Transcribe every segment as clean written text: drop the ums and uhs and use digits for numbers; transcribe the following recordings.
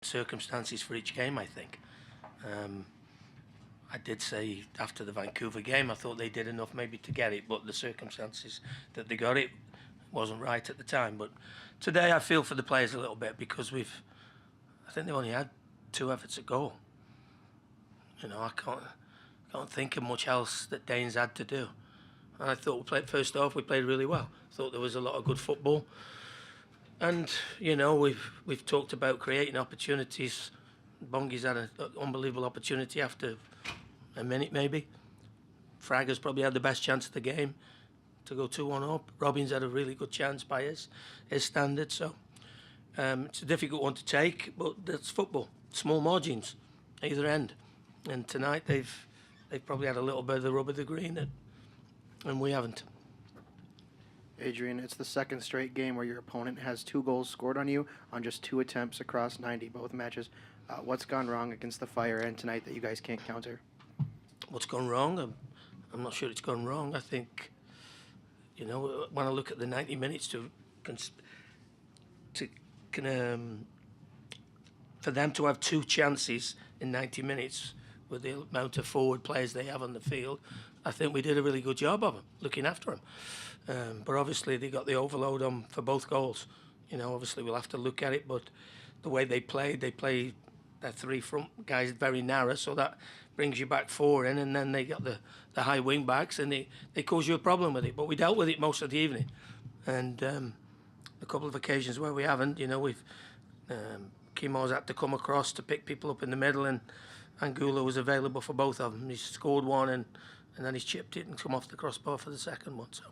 circumstances for each game, I think. I did say after the Vancouver game, I thought they did enough maybe to get it, but the circumstances that they got it wasn't right at the time. But today I feel for the players a little bit because I think they've only had 2 efforts at goal. I can't think of much else that Danes had to do. And I thought first off we played really well. I thought there was a lot of good football. And, we've talked about creating opportunities. Bongi's had an unbelievable opportunity after a minute maybe. Fragger's probably had the best chance of the game to go 2-1 up. Robin's had a really good chance by his standards. So it's a difficult one to take, but that's football. Small margins, either end. And tonight they've probably had a little bit of the rub of the green, and we haven't. Adrian, it's the second straight game where your opponent has 2 goals scored on you on just 2 attempts across 90, both matches. What's gone wrong against the Fire and tonight that you guys can't counter? What's gone wrong? I'm not sure it's gone wrong. I think, when I look at the 90 minutes for them to have 2 chances in 90 minutes with the amount of forward players they have on the field, I think we did a really good job of them, looking after them. But obviously they got the overload on for both goals. Obviously we'll have to look at it, but the way they played their 3 front guys very narrow, so that brings you back 4 in, and then they got the high wing backs, and they cause you a problem with it. But we dealt with it most of the evening, and a couple of occasions where we haven't, we've Kimo's had to come across to pick people up in the middle, and Angulo was available for both of them. He's scored one, and then he's chipped it and come off the crossbar for the second one. So.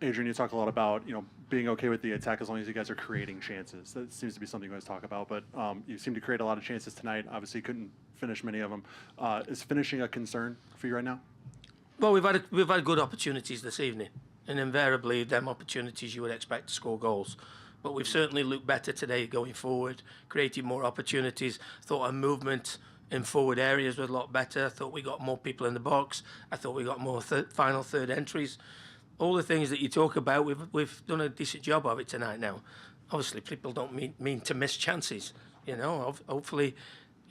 Adrian, you talk a lot about being okay with the attack as long as you guys are creating chances. That seems to be something you guys talk about. But you seem to create a lot of chances tonight. Obviously, couldn't finish many of them. Is finishing a concern for you right now? Well, we've had good opportunities this evening, and invariably, them opportunities you would expect to score goals. But we've certainly looked better today going forward, created more opportunities. Thought our movement in forward areas was a lot better. I thought we got more people in the box. I thought we got more final third entries. All the things that you talk about, we've done a decent job of it tonight now. Obviously, people don't mean to miss chances. Hopefully,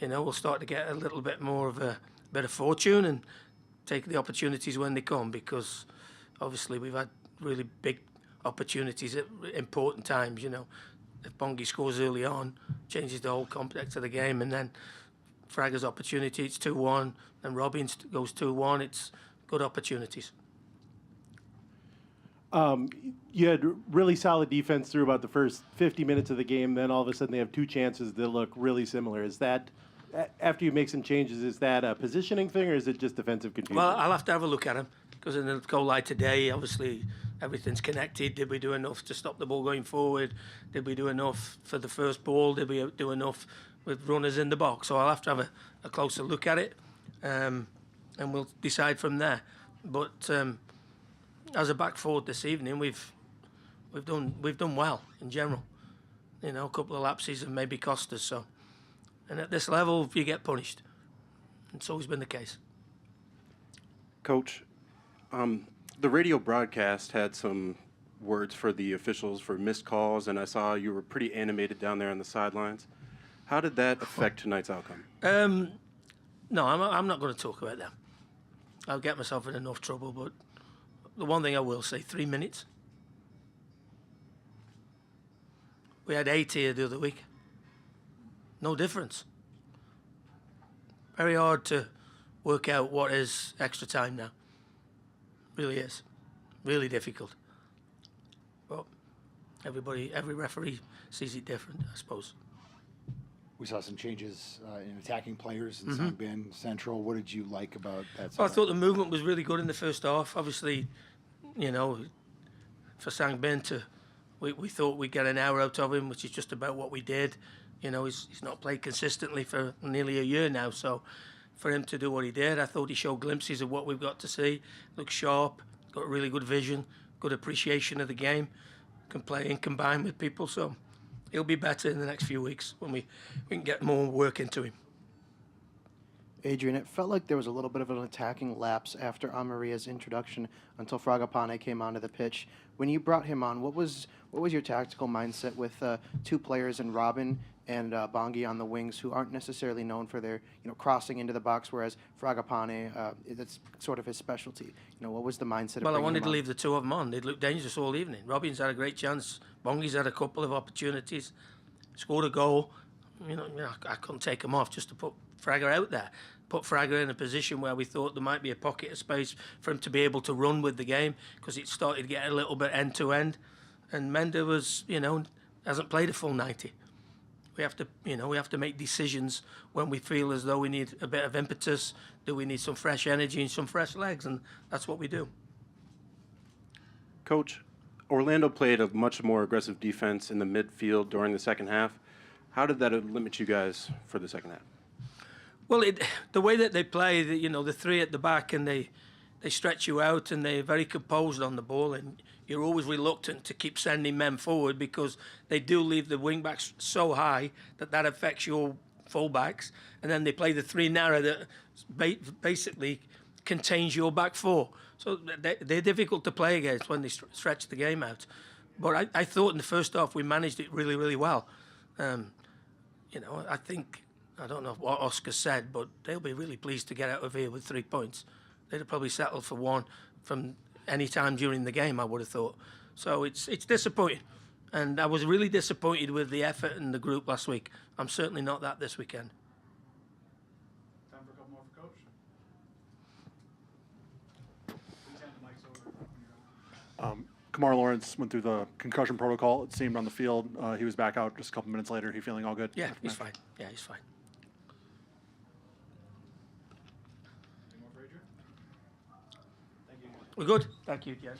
we'll start to get a little bit more of a bit of fortune and take the opportunities when they come, because obviously we've had really big opportunities at important times. If Bongi scores early on, changes the whole context of the game, and then Fragger's opportunity, it's 2-1, and Robbins goes 2-1. It's good opportunities. You had really solid defense through about the first 50 minutes of the game. Then all of a sudden they have 2 chances that look really similar. Is that, after you make some changes, is that a positioning thing or is it just defensive confusion? Well, I'll have to have a look at them, because in the goal line today, obviously everything's connected. Did we do enough to stop the ball going forward? Did we do enough for the first ball? Did we do enough with runners in the box? So I'll have to have a closer look at it, and we'll decide from there. But as a back forward this evening, we've done well in general. A couple of lapses have maybe cost us. So, and at this level, you get punished. It's always been the case. Coach, the radio broadcast had some words for the officials for missed calls, and I saw you were pretty animated down there on the sidelines. How did that affect tonight's outcome? No, I'm not going to talk about that. I'll get myself in enough trouble, but the one thing I will say, 3 minutes. We had 8 here the other week. No difference. Very hard to work out what is extra time now. Really is. Really difficult. But every referee sees it different, I suppose. We saw some changes in attacking players in Sangbin Central. What did you like about that? Well, I thought the movement was really good in the first half. Obviously, for Sangbin we thought we'd get an hour out of him, which is just about what we did. He's not played consistently for nearly a year now, so for him to do what he did, I thought he showed glimpses of what we've got to see. Looks sharp, got really good vision, good appreciation of the game, can play and combine with people, so he'll be better in the next few weeks when we can get more work into him. Adrian, it felt like there was a little bit of an attacking lapse after Amaria's introduction until Fragapane came onto the pitch. When you brought him on, what was your tactical mindset with two players in Robin and Bongi on the wings who aren't necessarily known for their crossing into the box, whereas Fragapane, that's sort of his specialty. What was the mindset? Well, I of bringing wanted him to on? leave the two of them on. They'd looked dangerous all evening. Robin's had a great chance. Bongi's had a couple of opportunities. Scored a goal. I couldn't take him off just to put Fragger out there. Put Fragger in a position where we thought there might be a pocket of space for him to be able to run with the game, because it started to get a little bit end to end. And Mender was, hasn't played a full 90. We have to make decisions when we feel as though we need a bit of impetus, that we need some fresh energy and some fresh legs, and that's what we do. Coach, Orlando played a much more aggressive defense in the midfield during the second half. How did that limit you guys for the second half? Well, the way that they play, the three at the back, and they stretch you out, and they're very composed on the ball, and you're always reluctant to keep sending men forward because they do leave the wing backs so high that affects your full backs, and then they play the three narrow that basically contains your back four. So they're difficult to play against when they stretch the game out. But I thought in the first half we managed it really, really well. I think, I don't know what Oscar said, but they'll be really pleased to get out of here with 3 points. They'd have probably settled for one from any time during the game, I would have thought. So it's disappointing. And I was really disappointed with the effort in the group last week. I'm certainly not that this weekend. Time for a couple more for Coach. Please hand the mics over when you're done. Kamar Lawrence went through the concussion protocol, it seemed, on the field. He was back out just a couple minutes later. He feeling all good? Yeah, he's fine. Yeah, he's fine. Any more for Adrian? Thank you. We're good. Thank you, Jen.